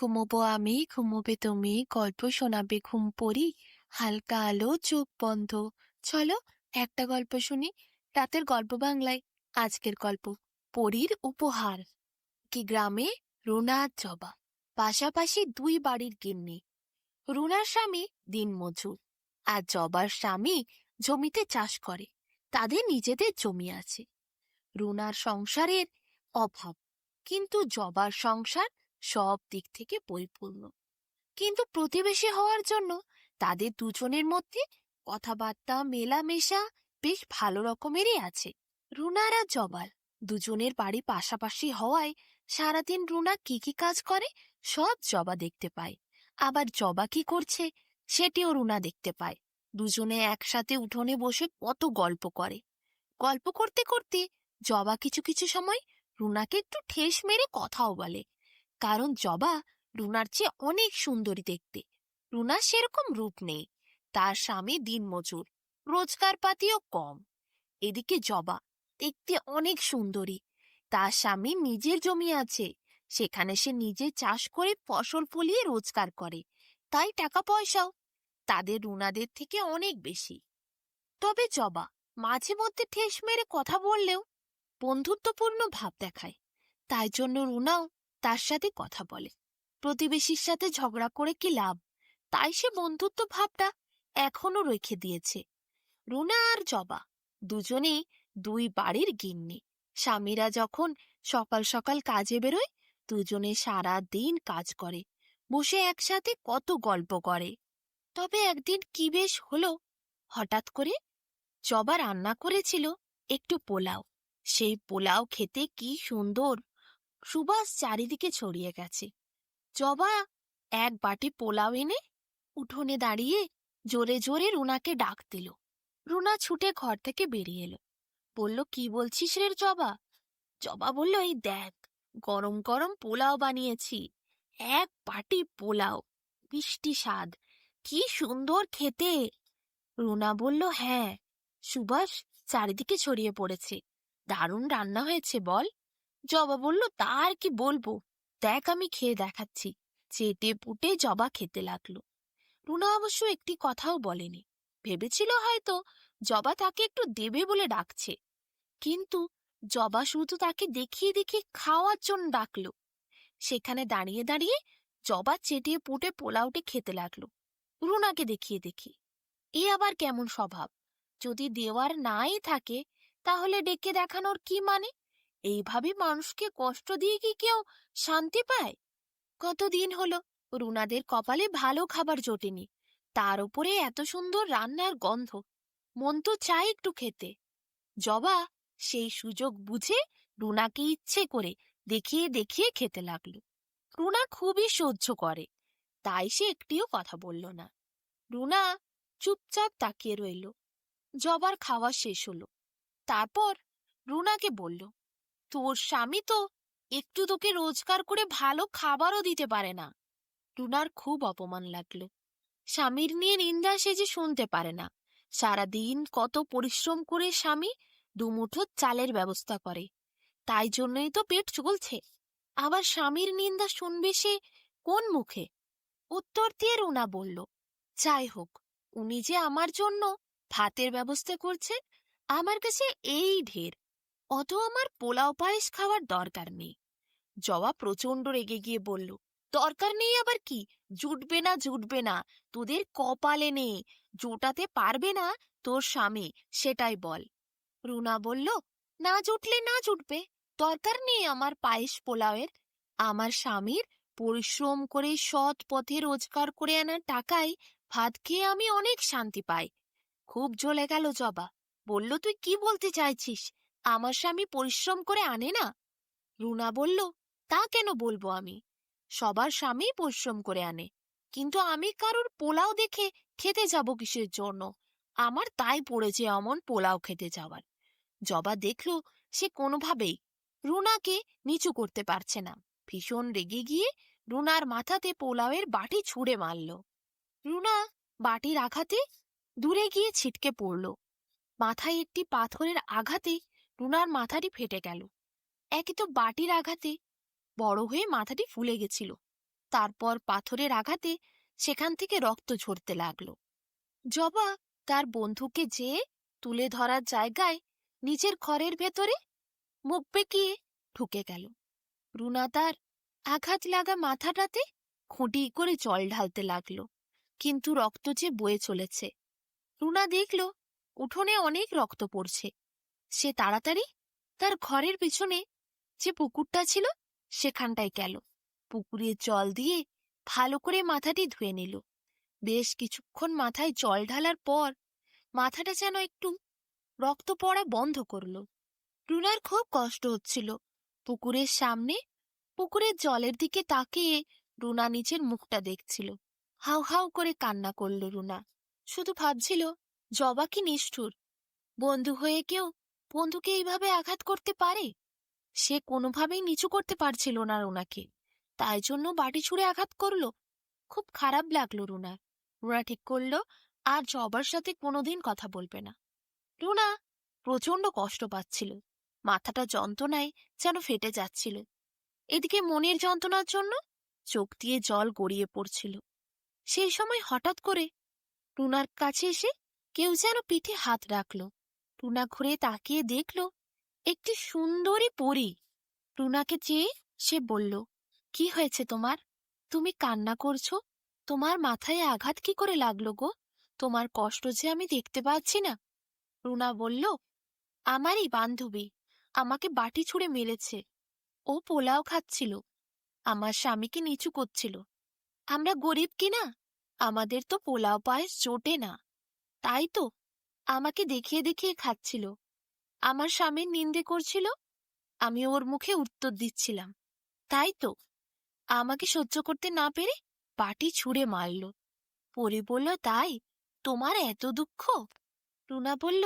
ঘুমোবো আমি, ঘুমোবে তুমি, গল্প শোনাবে ঘুম পড়ি, হালকা আলো চোখ বন্ধ। চলো একটা গল্প শুনি। রাতের গল্প বাংলায়। আজকের গল্প পরীর উপহার। কি গ্রামে রুনা আর জবা, পাশাপাশি দুই বাড়ির গিন্নি। রুনার স্বামী দিনমজুর আর জবার স্বামী জমিতে চাষ করে। তাদের নিজেদের জমি আছে। রুনার সংসারের অভাব, কিন্তু জবার সংসার সব দিক থেকে পরিপূর্ণ। কিন্তু প্রতিবেশী হওয়ার জন্য তাদের দুজনের মধ্যে কথাবার্তা মেলামেশা বেশ ভালো রকমেরই আছে। রুনার আর জবার দুজনের বাড়ি পাশাপাশি হওয়ায় সারাদিন রুনা কি কি কাজ করে সব জবা দেখতে পায়। আবার জবা কি করছে সেটিও রুনা দেখতে পায়। দুজনে একসাথে উঠোনে বসে কত গল্প করে। গল্প করতে করতে জবা কিছু কিছু সময় রুনাকে একটু ঠেস মেরে কথাও বলে। কারণ জবা রুনার চেয়ে অনেক সুন্দরী দেখতে। রুনার সেরকম রূপ নেই, তার স্বামী দিনমজুর, রোজগার পাতিও কম। এদিকে জবা দেখতে অনেক সুন্দরী, তার স্বামী নিজের জমি আছে, সেখানে সে নিজে চাষ করে ফসল ফলিয়ে রোজগার করে, তাই টাকা পয়সাও তাদের রুনাদের থেকে অনেক বেশি। তবে জবা মাঝে মধ্যে ঠেস মেরে কথা বললেও বন্ধুত্বপূর্ণ ভাব দেখায়, তাই জন্য রুনাও তার সাথে কথা বলে। প্রতিবেশীর সাথে ঝগড়া করে কি লাভ, তাই সে বন্ধুত্ব ভাবটা এখনো রেখে দিয়েছে। রুনা আর জবা দুজনেই দুই বাড়ির গিন্নি। স্বামীরা যখন সকাল সকাল কাজে বেরোয়, দুজনে সারা দিন কাজ করে, বসে একসাথে কত গল্প করে। তবে একদিন কি বেশ হলো, হঠাৎ করে জবা রান্না করেছিল একটু পোলাও। সেই পোলাও খেতে কি সুন্দর, সুবাস চারিদিকে ছড়িয়ে গেছে। জবা এক বাটি পোলাও এনে উঠোনে দাঁড়িয়ে জোরে জোরে রুনাকে ডাক দিল। রুনা ছুটে ঘর থেকে বেরিয়ে এলো। বলল, কি বলছিস রে জবা? জবা বলল, এই দেখ, গরম গরম পোলাও বানিয়েছি। এক বাটি পোলাও, মিষ্টি স্বাদ, কি সুন্দর খেতে। রুনা বলল, হ্যাঁ, সুবাস চারিদিকে ছড়িয়ে পড়েছে, দারুণ রান্না হয়েছে বল। জবা বলল, তা আর কি বলবো, দেখ আমি খেয়ে দেখাচ্ছি। চেটে পুটে জবা খেতে লাগলো। রুনা অবশ্য একটি কথাও বলেনি, ভেবেছিল হয়তো জবা তাকে একটু দেবে বলে ডাকছে। কিন্তু জবা শুধু তাকে দেখিয়ে দেখিয়ে খাওয়ার জন্য ডাকলো। সেখানে দাঁড়িয়ে দাঁড়িয়ে জবা চেটিয়ে পুটে পোলাওটি খেতে লাগলো, রুনাকে দেখিয়ে দেখিয়ে। এ আবার কেমন স্বভাব? যদি দেওয়ার নাই থাকে তাহলে ডেকে দেখানোর কি মানে? এইভাবে মানুষকে কষ্ট দিয়ে কি কেউ শান্তি পায়? কতদিন হলো রুনাদের কপালে ভালো খাবার জোটেনি, তার উপরে এত সুন্দর রান্নার গন্ধ, মন তো চায় একটু খেতে। জবা সেই সুযোগ বুঝে রুনাকে ইচ্ছে করে দেখিয়ে দেখিয়ে খেতে লাগলো। রুনা খুবই সহ্য করে, তাই সে একটিও কথা বলল না। রুনা চুপচাপ তাকিয়ে রইল। জবার খাওয়া শেষ হলো। তারপর রুনাকে বলল, তোর স্বামী তো একটু তোকে রোজগার করে ভালো খাবারও দিতে পারে না। রুনার খুব অপমান লাগলো। স্বামীর নিয়ে নিন্দা সে যে শুনতে পারে না। সারাদিন কত পরিশ্রম করে স্বামী দুমুঠো চালের ব্যবস্থা করে, তাই জন্যই তো পেট চলছে। আবার স্বামীর নিন্দা শুনবে সে কোন মুখে? উত্তর দিয়ে রুনা বলল, যাই হোক, উনি যে আমার জন্য ভাতের ব্যবস্থা করছে, আমার কাছে এই ঢের, অত আমার পোলাও পায়েস খাওয়ার দরকার নেই। জবা প্রচন্ড রেগে গিয়ে বলল, দরকার নেই আবার কি? জুটবে না জুটবে না, তোদের কপালে নেই, জোটাতে পারবে না তোর স্বামী, সেটাই বল। রুনা বলল, না জুটলে না জুটবে, দরকার নেই আমার পায়েস পোলাওয়ের। আমার স্বামীর পরিশ্রম করে সৎ পথে রোজগার করে আনা টাকায় ভাত খেয়ে আমি অনেক শান্তি পাই। খুব জ্বলে গেল জবা, বলল, তুই কি বলতে চাইছিস? আমার স্বামী পরিশ্রম করে আনে না? রুনা বলল, তা কেন বলবো আমি? সবার স্বামী পরিশ্রম করে আনে, কিন্তু আমি কারোর পোলাও দেখে খেতে যাব কিসের জন্য? আমার তাই পড়েছে অমন পোলাও খেতে যাওয়ার। জবা দেখল সে কোনোভাবেই রুনাকে নিচু করতে পারছে না। ভীষণ রেগে গিয়ে রুনার মাথাতে পোলাওয়ের বাটি ছুঁড়ে মারল। রুনা বাটির আঘাতে দূরে গিয়ে ছিটকে পড়ল। মাথায় একটি পাথরের আঘাতে রুনার মাথাটি ফেটে গেল। একে তো বাটির আঘাতে বড় হয়ে মাথাটি ফুলে গেছিল, তারপর পাথরের আঘাতে সেখান থেকে রক্ত ঝরতে লাগলো। জবা তার বন্ধুকে যেয়ে তুলে ধরার জায়গায় নিজের ঘরের ভেতরে মুখ বেঁকিয়ে ঢুকে গেল। রুনা তার আঘাত লাগা মাথাটাতে খুঁটি করে জল ঢালতে লাগলো, কিন্তু রক্ত যে বয়ে চলেছে। রুনা দেখল উঠোনে অনেক রক্ত পড়ছে। সে তাড়াতাড়ি তার ঘরের পিছনে যে পুকুরটা ছিল সেখানটায় গেল। পুকুরের জল দিয়ে ভালো করে মাথাটি ধুয়ে নিল। বেশ কিছুক্ষণ মাথায় জল ঢালার পর মাথাটা যেন একটু রক্ত পড়া বন্ধ করল। রুনার খুব কষ্ট হচ্ছিল। পুকুরের সামনে পুকুরের জলের দিকে তাকিয়ে রুনা নিজের মুখটা দেখছিল। হাউ হাউ করে কান্না করল রুনা। শুধু ভাবছিল, জবা কি নিষ্ঠুর! বন্ধু হয়ে কেউ বন্ধুকে এইভাবে আঘাত করতে পারে? সে কোনোভাবেই নিচু করতে পারছিল না রুনাকে, তাই জন্য বাটি ছুঁড়ে আঘাত করলো। খুব খারাপ লাগলো রুনার। রুনা ঠিক করলো আর জবার সাথে কোনোদিন কথা বলবে না। রুনা প্রচন্ড কষ্ট পাচ্ছিল। মাথাটা যন্ত্রণায় যেন ফেটে যাচ্ছিল। এদিকে মনের যন্ত্রণার জন্য চোখ দিয়ে জল গড়িয়ে পড়ছিল। সেই সময় হঠাৎ করে রুনার কাছে এসে কেউ যেন পিঠে হাত রাখল। রুনা ঘুরে তাকিয়ে দেখল একটি সুন্দরী পরী। রুনাকে চেয়ে সে বলল, কি হয়েছে তোমার? তুমি কান্না করছো? তোমার মাথায় আঘাত কি করে লাগলো গো? তোমার কষ্ট যে আমি দেখতে পাচ্ছি না। রুনা বলল, আমারই বান্ধবী আমাকে বাটি ছুঁড়ে মেরেছে। ও পোলাও খাচ্ছিল, আমার স্বামীকে নিচু করছিল। আমরা গরিব কিনা, আমাদের তো পোলাও পায়েস জোটে না, তাই তো আমাকে দেখিয়ে দেখিয়ে খাচ্ছিল। আমার স্বামীর নিন্দে করছিল, আমি ওর মুখে উত্তর দিচ্ছিলাম, তাই তো আমাকে সহ্য করতে না পেরে বাটি ছুঁড়ে মারল। পরি বলল, তাই তোমার এত দুঃখ? রুনা বলল,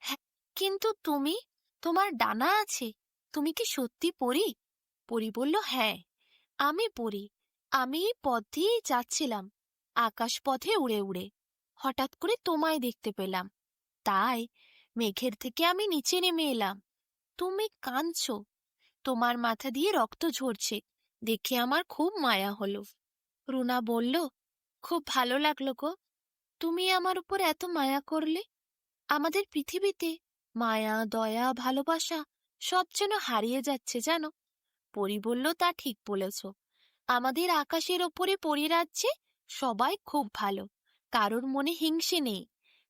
হ্যাঁ, কিন্তু তুমি, তোমার ডানা আছে, তুমি কি সত্যি পরি? পরি বলল, হ্যাঁ, আমি পরি। আমি এই পথ দিয়েই যাচ্ছিলাম, আকাশ পথে উড়ে উড়ে। হঠাৎ করে তোমায় দেখতে পেলাম, তাই মেঘের থেকে আমি নিচে নেমে এলাম। তুমি কাঁদছো, তোমার মাথা দিয়ে রক্ত ঝরছে দেখে আমার খুব মায়া হলো। রুনা বলল, খুব ভালো লাগলো গো, তুমি আমার উপর এত মায়া করলে। আমাদের পৃথিবীতে মায়া, দয়া, ভালোবাসা সব যেন হারিয়ে যাচ্ছে জানো। পরি বলল, তা ঠিক বলেছ। আমাদের আকাশের ওপরে পরিরাজ্যে সবাই খুব ভালো, কারোর মনে হিংসে নেই,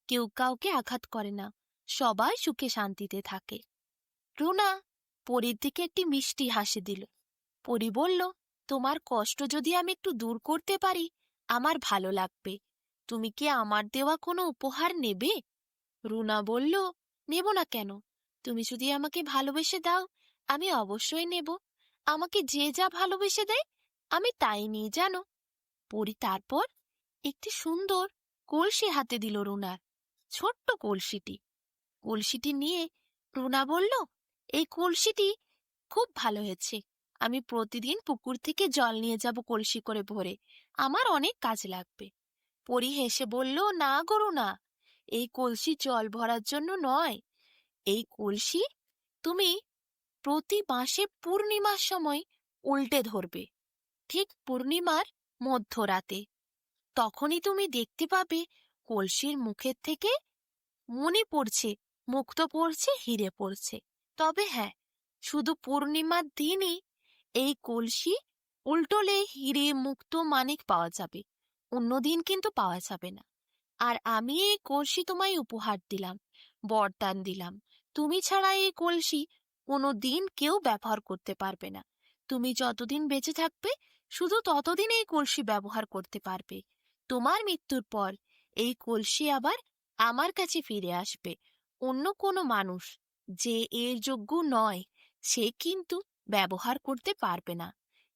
কেউ কাউকে আঘাত করে না, সবাই সুখে শান্তিতে থাকে। রুনা পরীর দিকে একটি মিষ্টি হাসি দিল। পরি বলল, তোমার কষ্ট যদি আমি একটু দূর করতে পারি আমার ভালো লাগবে। তুমি কি আমার দেওয়া কোনো উপহার নেবে? রুনা বলল, নেব না কেন? তুমি যদি আমাকে ভালোবেসে দাও আমি অবশ্যই নেব। আমাকে যে যা ভালোবেসে দেয় আমি তাই নিই জানো। পরি তারপর একটি সুন্দর কলসি হাতে দিল রুনার। ছোট্ট কলসিটি। কলসিটি নিয়ে রুনা বলল, এই কলসিটি খুব ভালো হয়েছে। আমি প্রতিদিন পুকুর থেকে জল নিয়ে যাব কলসি করে ভরে, আমার অনেক কাজ লাগবে। পরি হেসে বলল, না গো রুনা, এই কলসি জল ভরার জন্য নয়। এই কলসি তুমি প্রতি মাসে পূর্ণিমার সময় উল্টে ধরবে, ঠিক পূর্ণিমার মধ্যরাতে। তখনই তুমি দেখতে পাবে কলসির মুখের থেকে মণি পড়ছে, মুক্ত পড়ছে, হিরে পড়ছে। তবে হ্যাঁ, শুধু পূর্ণিমার দিনই এই কলসি উল্টোলে হিরে, মুক্ত, মানিক পাওয়া যাবে, অন্যদিন কিন্তু পাওয়া যাবে না। আর আমি এই কলসি তোমায় উপহার দিলাম, বরদান দিলাম। তুমি ছাড়া এই কলসি কোনো দিন কেউ ব্যবহার করতে পারবে না। তুমি যতদিন বেঁচে থাকবে শুধু ততদিন এই কলসি ব্যবহার করতে পারবে। তোমার মৃত্যুর পর এই কলসি আবার আমার কাছে ফিরে আসবে। অন্য কোনো মানুষ যে এর যোগ্য নয় সে কিন্তু ব্যবহার করতে পারবে না।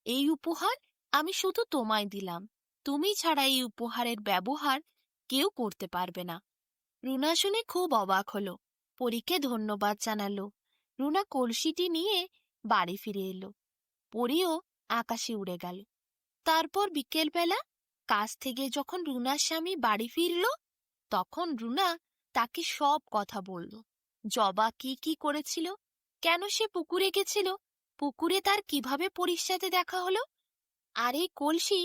এই উপহার আমি শুধু তোমায় দিলাম, তুমি ছাড়া এই উপহারের ব্যবহার কেউ করতে পারবে না। রুনা শুনে খুব অবাক হলো, পরীকে ধন্যবাদ জানালো। রুনা কলসিটি নিয়ে বাড়ি ফিরে এলো। পরীও আকাশে উড়ে গেল। তারপর বিকেলবেলা কাজ থেকে যখন রুনার স্বামী বাড়ি ফিরল তখন রুনা তাকে সব কথা বলল। জবা কি কি করেছিল, কেন সে পুকুরে গেছিল, পুকুরে তার কিভাবে পরীর সাথে দেখা হলো, আর এই কলসি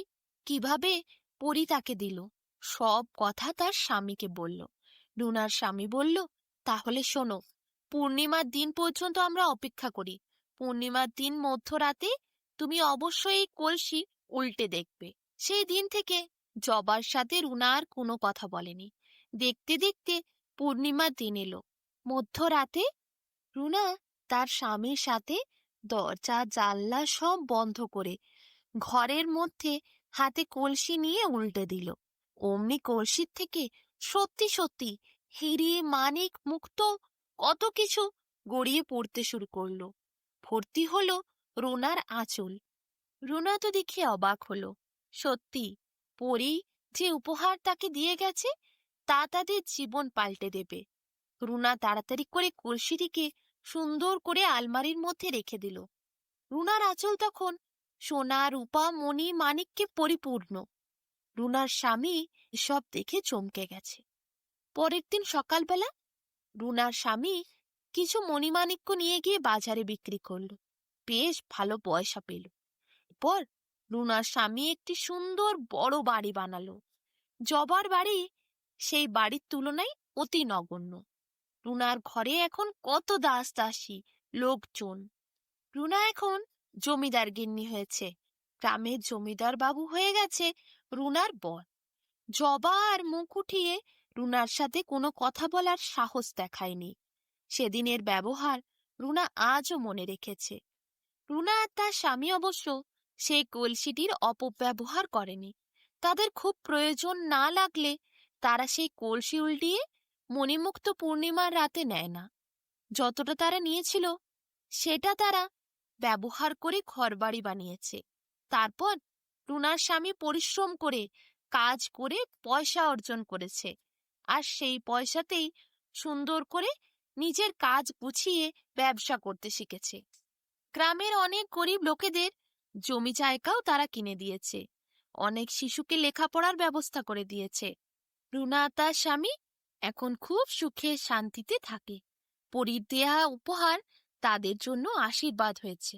কিভাবে পরী তাকে দিল, সব কথা তার স্বামীকে বলল। রুনার স্বামী বলল, তাহলে শোনো, পূর্ণিমার দিন পর্যন্ত আমরা অপেক্ষা করি। পূর্ণিমার দিন মধ্যরাতে তুমি অবশ্যই এই কলসি উল্টে দেখবে। সেই দিন থেকে জবার সাথে রুনা আর কোনো কথা বলেনি। দেখতে দেখতে পূর্ণিমার দিন এলো। মধ্যরাতে রুনা তার স্বামীর সাথে দরজা জানলা সব বন্ধ করে ঘরের মধ্যে হাতে কলসি নিয়ে উল্টে দিল। অমনি কলসির থেকে সত্যি সত্যি হিরে মানিক মুক্তো কত কিছু গড়িয়ে পড়তে শুরু করলো। ভর্তি হলো রুনার আঁচল। রুনা তো দেখে অবাক হলো। সত্যি, পরী যে উপহার তাকে দিয়ে গেছে তা তাদের জীবন পাল্টে দেবে। রুনা তাড়াতাড়ি করে কলসিটিকে সুন্দর করে আলমারির মধ্যে রেখে দিল। রুনার আঁচল তখন সোনা রূপা মণি মানিক্যে পরিপূর্ণ। রুনার স্বামী এসব দেখে চমকে গেছে। পরের দিন সকালবেলা রুনার স্বামী কিছু মণিমাণিক্য নিয়ে গিয়ে বাজারে বিক্রি করলো। বেশ ভালো পয়সা পেল। এরপর রুনার স্বামী একটি সুন্দর বড় বাড়ি বানালো। জবার বাড়ি সেই বাড়ির তুলনায় অতি নগণ্য। রুনার ঘরে এখন কত দাস দাসী লোকজন। রুনা এখন জমিদার গিন্নি হয়েছে। গ্রামের জমিদার বাবু হয়ে গেছে রুনার বর। জবা আর মুখ উঠিয়ে রুনার সাথে কোনো কথা বলার সাহস দেখায়নি। সেদিনের ব্যবহার রুনা আজও মনে রেখেছে। রুনা আর তার স্বামী অবশ্য সেই কলসিটির অপব্যবহার করেনি। তাদের খুব প্রয়োজন না লাগলে তারা সেই কলসি উল্টিয়ে মণিমুক্ত পূর্ণিমার রাতে নেয় না। যতটা তারা নিয়েছিল সেটা তারা ব্যবহার করে ঘরবাড়ি বানিয়েছে। তারপর রুনার স্বামী পরিশ্রম করে কাজ করে পয়সা অর্জন করেছে, আর সেই পয়সাতেই সুন্দর করে নিজের কাজ গুছিয়ে ব্যবসা করতে শিখেছে। গ্রামের অনেক গরিব লোকেদের জমি জায়গাও তারা কিনে দিয়েছে। অনেক শিশুকে লেখাপড়ার ব্যবস্থা করে দিয়েছে। রুনা তার স্বামী এখন খুব সুখে শান্তিতে থাকে। পরীর দেয়া উপহার তাদের জন্য আশীর্বাদ হয়েছে।